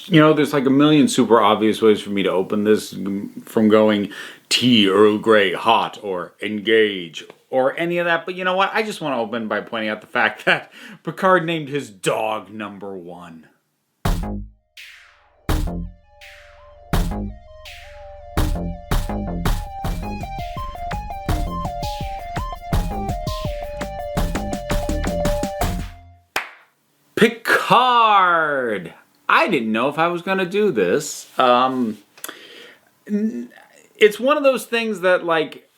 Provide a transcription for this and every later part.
There's like a million super obvious ways for me to open this, from going tea, Earl Grey, hot, or engage, or any of that. But you know what? I just want to open by pointing out the fact that Picard named his dog number 1. Picard! I didn't know if I was going to do this. It's one of those things that, like,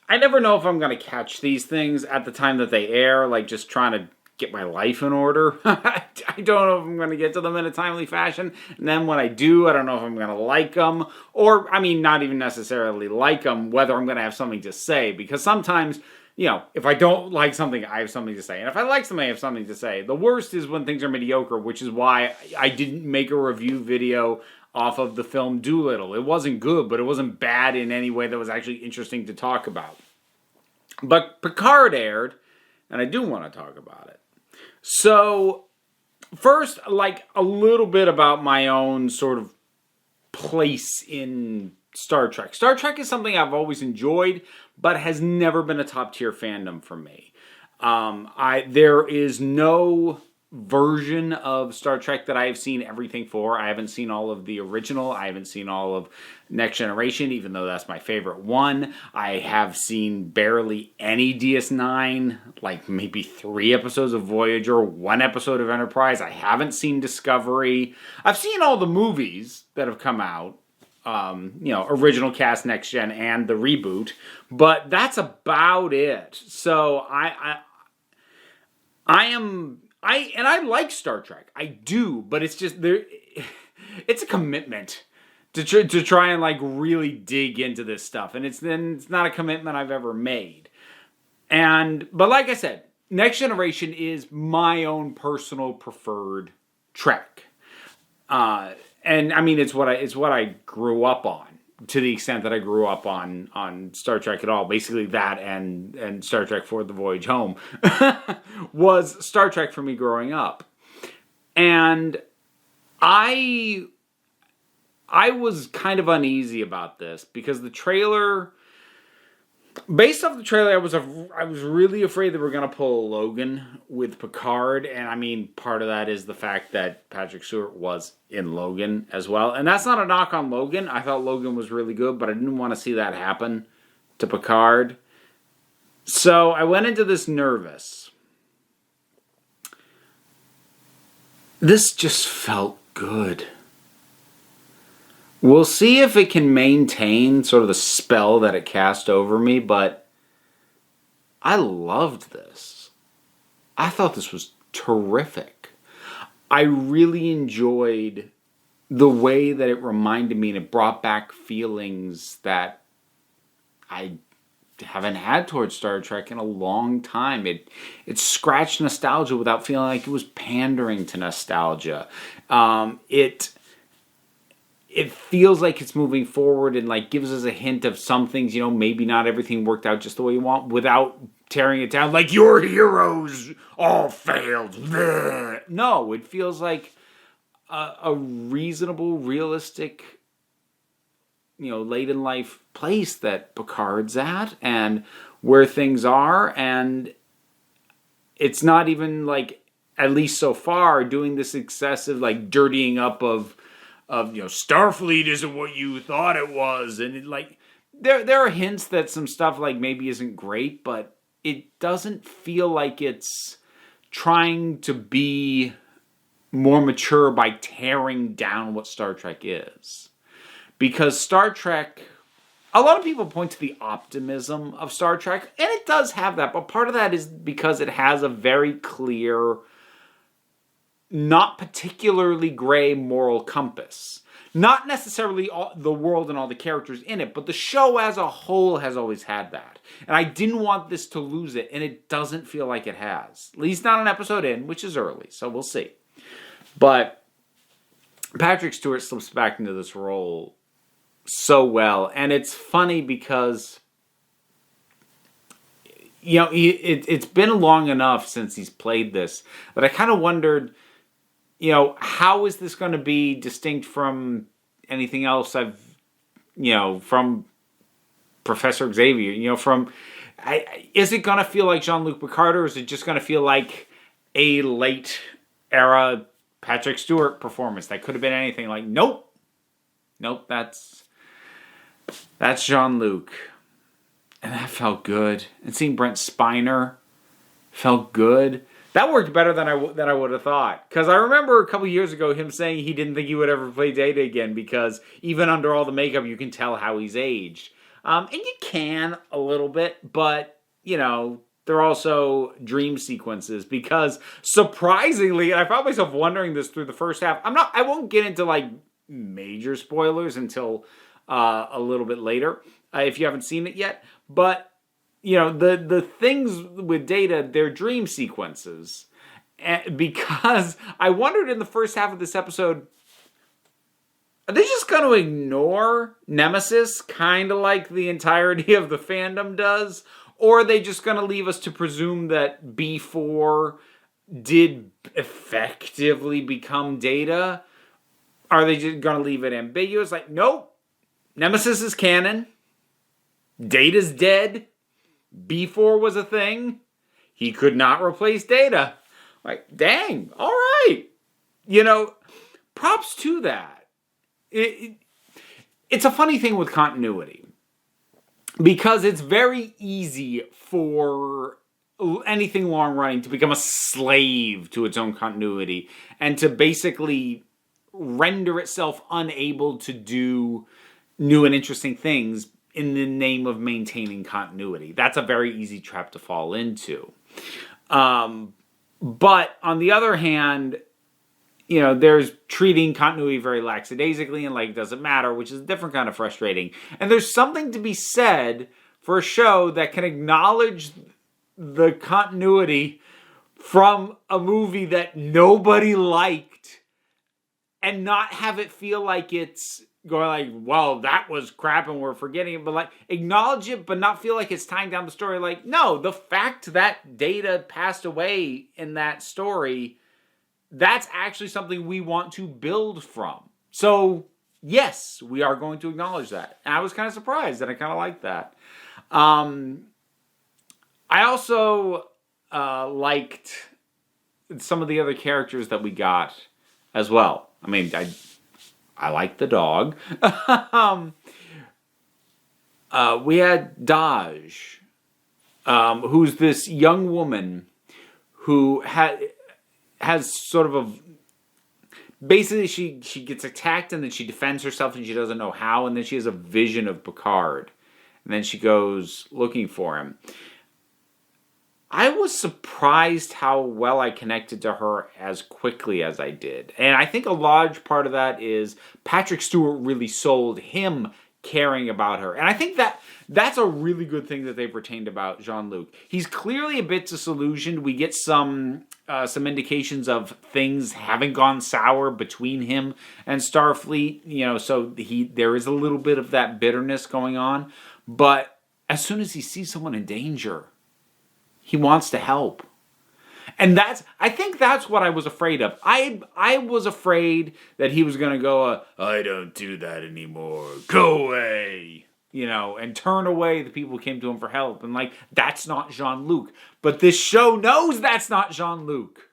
I never know if I'm going to catch these things at the time that they air, like just trying to get my life in order. I don't know if I'm going to get to them in a timely fashion. And then when I do, I don't know if I'm going to like them. Or, I mean, not even necessarily like them, whether I'm going to have something to say. Because sometimes, if I don't like something, I have something to say. And if I like something, I have something to say. The worst is when things are mediocre, which is why I didn't make a review video off of the film Dolittle. It wasn't good, but it wasn't bad in any way that was actually interesting to talk about. But Picard aired, and I do want to talk about it. So, first, like, a little bit about my own sort of place in Star Trek. Star Trek is something I've always enjoyed, but has never been a top-tier fandom for me. There is no version of Star Trek that I have seen everything for. I haven't seen all of the original. I haven't seen all of Next Generation, even though that's my favorite one. I have seen barely any DS9, like maybe 3 episodes of Voyager, 1 episode of Enterprise. I haven't seen Discovery. I've seen all the movies that have come out. Original cast, Next Gen, and the reboot. But that's about it. So I like Star Trek. I do, but it's just it's a commitment to try and like really dig into this stuff, and it's not a commitment I've ever made. But like I said, Next Generation is my own personal preferred Trek. And I mean, it's what I grew up on, to the extent that I grew up on Star Trek at all. Basically that and Star Trek for the Voyage Home was Star Trek for me growing up. And I was kind of uneasy about this because based off the trailer, I was really afraid that we're going to pull a Logan with Picard. And I mean, part of that is the fact that Patrick Stewart was in Logan as well. And that's not a knock on Logan. I thought Logan was really good, but I didn't want to see that happen to Picard. So I went into this nervous. This just felt good. We'll see if it can maintain sort of the spell that it cast over me, but I loved this. I thought this was terrific. I really enjoyed the way that it reminded me, and it brought back feelings that I haven't had towards Star Trek in a long time. It scratched nostalgia without feeling like it was pandering to nostalgia. It feels like it's moving forward and like gives us a hint of some things, maybe not everything worked out just the way you want, without tearing it down like your heroes all failed. Bleh. No, it feels like a reasonable, realistic, late in life place that Picard's at and where things are. And it's not even like, at least so far, doing this excessive like dirtying up of Starfleet isn't what you thought it was, and there are hints that some stuff like maybe isn't great, but it doesn't feel like it's trying to be more mature by tearing down what Star Trek is. Because Star Trek, a lot of people point to the optimism of Star Trek, and it does have that, but part of that is because it has a very clear, not particularly gray moral compass. Not necessarily the world and all the characters in it, but the show as a whole has always had that. And I didn't want this to lose it, and it doesn't feel like it has. At least not an episode in, which is early, so we'll see. But Patrick Stewart slips back into this role so well, and it's funny because it's been long enough since he's played this that I kind of wondered, how is this going to be distinct from anything else from Professor Xavier? Is it going to feel like Jean-Luc Picard, or is it just going to feel like a late era Patrick Stewart performance that could have been anything? Like, nope, that's Jean-Luc, and that felt good. And seeing Brent Spiner felt good. That worked better than I would have thought. Because I remember a couple years ago him saying he didn't think he would ever play Data again because even under all the makeup, you can tell how he's aged. And you can a little bit, but, they're also dream sequences. Because surprisingly, and I found myself wondering this through the first half, I won't get into, major spoilers until a little bit later, if you haven't seen it yet. But the things with Data, they're dream sequences. Because I wondered in the first half of this episode, are they just going to ignore Nemesis, kind of like the entirety of the fandom does? Or are they just going to leave us to presume that B4 did effectively become Data? Are they just going to leave it ambiguous? Nope. Nemesis is canon. Data's dead. B4 was a thing. He could not replace Data. Dang, all right. Props to that. It's a funny thing with continuity. Because it's very easy for anything long-running to become a slave to its own continuity. And to basically render itself unable to do new and interesting things in the name of maintaining continuity. That's a very easy trap to fall into. But on the other hand, there's treating continuity very lackadaisically and it doesn't matter, which is a different kind of frustrating. And there's something to be said for a show that can acknowledge the continuity from a movie that nobody liked and not have it feel like it's going well, that was crap and we're forgetting it, but acknowledge it, but not feel like it's tying down the story. No, the fact that Data passed away in that story, that's actually something we want to build from. So, yes, we are going to acknowledge that. And I was kind of surprised, and I kind of like that. I also liked some of the other characters that we got as well. I like the dog. We had Daj, who's this young woman who has sort of a... Basically, she gets attacked and then she defends herself and she doesn't know how. And then she has a vision of Picard. And then she goes looking for him. I was surprised how well I connected to her as quickly as I did. And I think a large part of that is Patrick Stewart really sold him caring about her. And I think that's a really good thing that they've retained about Jean-Luc. He's clearly a bit disillusioned. We get some indications of things having gone sour between him and Starfleet. So there is a little bit of that bitterness going on. But as soon as he sees someone in danger, he wants to help. And I think that's what I was afraid of. I was afraid that he was going to go, I don't do that anymore. Go away. And turn away the people who came to him for help. And that's not Jean-Luc. But this show knows that's not Jean-Luc.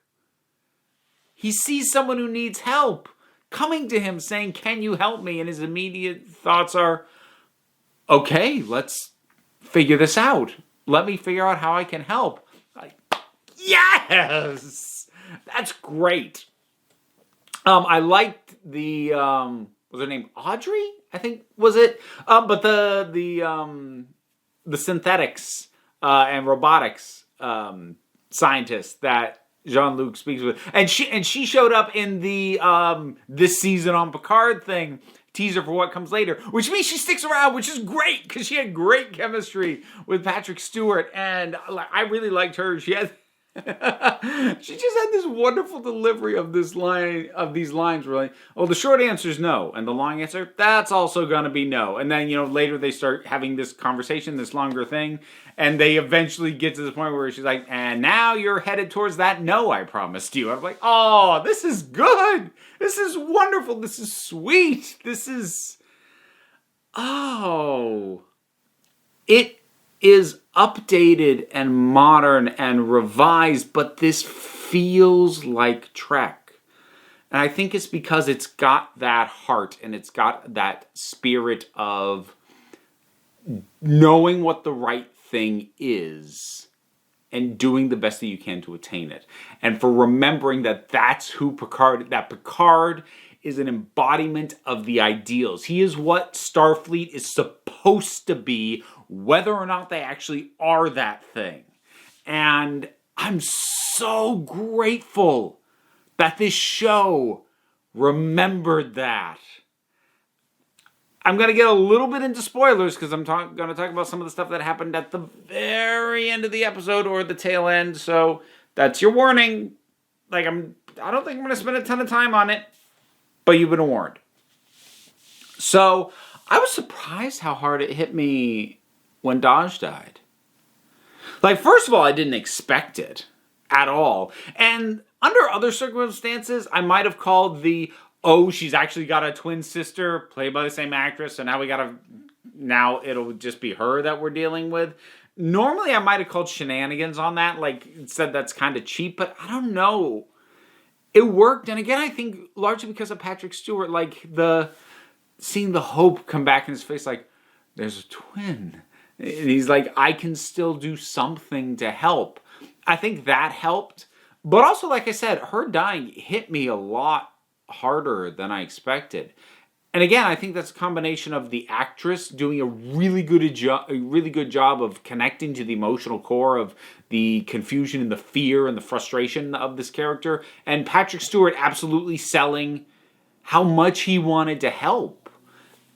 He sees someone who needs help coming to him saying, can you help me? And his immediate thoughts are, okay, let's figure this out. Let me figure out how I can help. Yes! That's great. I liked the, was her name Audrey? I think, was it? But the synthetics and robotics scientist that Jean-Luc speaks with. And she showed up in the this season on Picard thing, teaser for what comes later, which means she sticks around, which is great because she had great chemistry with Patrick Stewart, and I really liked her. She had She just had this wonderful delivery of these lines where like, oh, the short answer is no, and the long answer, that's also gonna be no. And then, later they start having this conversation, this longer thing, and they eventually get to the point where she's like, and now you're headed towards that no I promised you. I'm like, oh, this is good. This is wonderful. This is sweet. This is, oh, it is updated and modern and revised, but this feels like Trek. And I think it's because it's got that heart and it's got that spirit of knowing what the right thing is and doing the best that you can to attain it. And for remembering that that's who Picard is an embodiment of the ideals. He is what Starfleet is supposed to be, whether or not they actually are that thing. And I'm so grateful that this show remembered that. I'm going to get a little bit into spoilers because I'm going to talk about some of the stuff that happened at the very end of the episode or the tail end. So that's your warning. I don't think I'm going to spend a ton of time on it, but you've been warned. So I was surprised how hard it hit me when Daj died. First of all, I didn't expect it at all. And under other circumstances, I might have called she's actually got a twin sister played by the same actress, so now it'll just be her that we're dealing with. Normally, I might have called shenanigans on that, said that's kind of cheap, but I don't know. It worked, and again, I think largely because of Patrick Stewart, seeing the hope come back in his face, there's a twin. And he's like, I can still do something to help. I think that helped. But also, like I said, her dying hit me a lot harder than I expected. And again, I think that's a combination of the actress doing a really good job of connecting to the emotional core of the confusion and the fear and the frustration of this character, and Patrick Stewart absolutely selling how much he wanted to help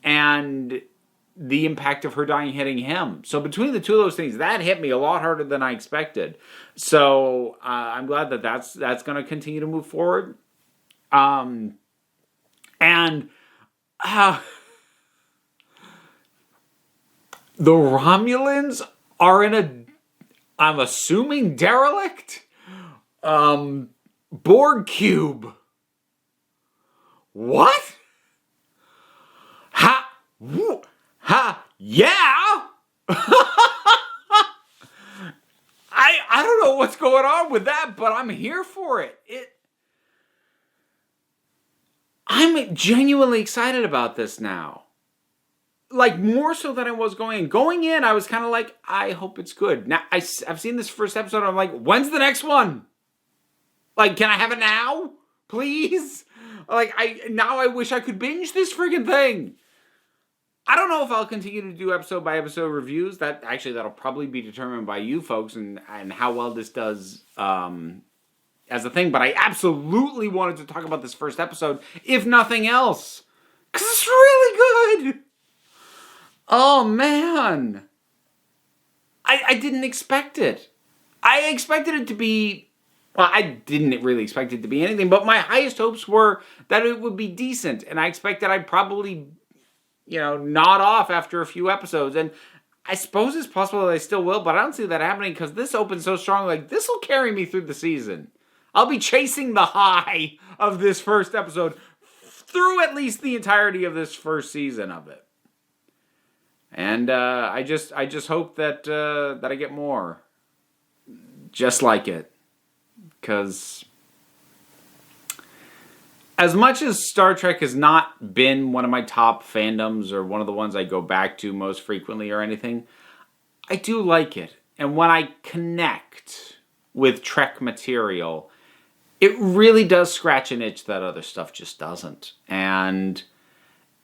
and the impact of her dying hitting him. So between the two of those things, that hit me a lot harder than I expected. So I'm glad that that's going to continue to move forward. The Romulans are in I'm assuming derelict, Borg cube. What? Yeah. I don't know what's going on with that, but I'm here for it. I'm genuinely excited about this now. More so than I was going in. Going in, I was kind of like, I hope it's good. Now, I've seen this first episode, I'm like, when's the next one? Can I have it now? Please? I wish I could binge this friggin' thing. I don't know if I'll continue to do episode by episode reviews. That'll probably be determined by you folks and how well this does as a thing. But I absolutely wanted to talk about this first episode, if nothing else. Because it's really good. Oh, man. I didn't expect it. I expected it to be... Well, I didn't really expect it to be anything, but my highest hopes were that it would be decent. And I expected I'd probably... nod off after a few episodes. And I suppose it's possible that I still will, but I don't see that happening because this opens so strong. This will carry me through the season. I'll be chasing the high of this first episode through at least the entirety of this first season of it. And I just hope that I get more just like it. Because as much as Star Trek has not been one of my top fandoms or one of the ones I go back to most frequently or anything, I do like it. And when I connect with Trek material, it really does scratch an itch that other stuff just doesn't. And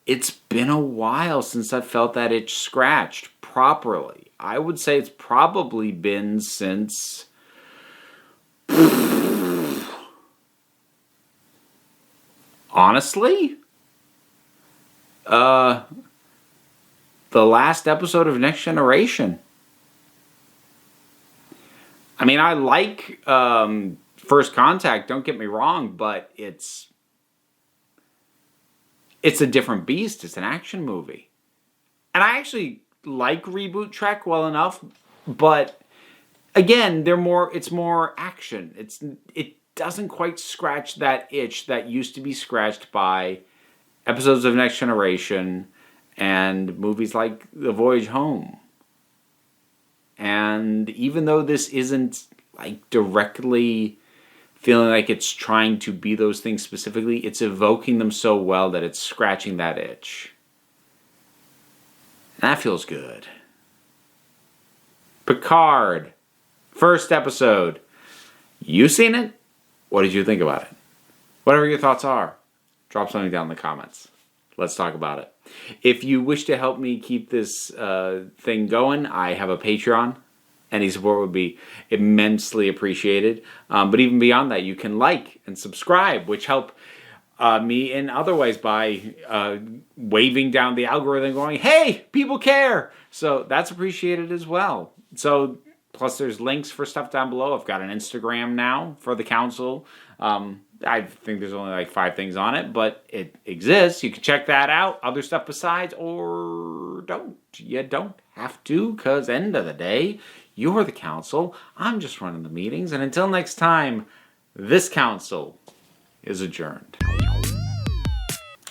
it's been a while since I've felt that itch scratched properly. I would say it's probably been since... honestly, the last episode of Next Generation. I mean, I like First Contact, don't get me wrong, but it's a different beast. It's an action movie. And I actually like Reboot Trek well enough, but again, it's more action. It doesn't quite scratch that itch that used to be scratched by episodes of Next Generation and movies like The Voyage Home. And even though this isn't like directly feeling like it's trying to be those things specifically, it's evoking them so well that it's scratching that itch. And that feels good. Picard, first episode. You seen it? What did you think about it? Whatever your thoughts are, drop something down in the comments. Let's talk about it. If you wish to help me keep this thing going, I have a Patreon. Any support would be immensely appreciated. But even beyond that, you can like and subscribe, which help me in other ways by waving down the algorithm going, hey, people care. So that's appreciated as well. So plus there's links for stuff down below. I've got an Instagram now for the council. I think there's only like 5 things on it, but it exists. You can check that out. Other stuff besides, or don't. You don't have to, because end of the day, you're the council. I'm just running the meetings. And until next time, this council is adjourned.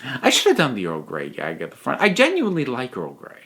I should have done the Earl Grey gag at the front. I genuinely like Earl Grey.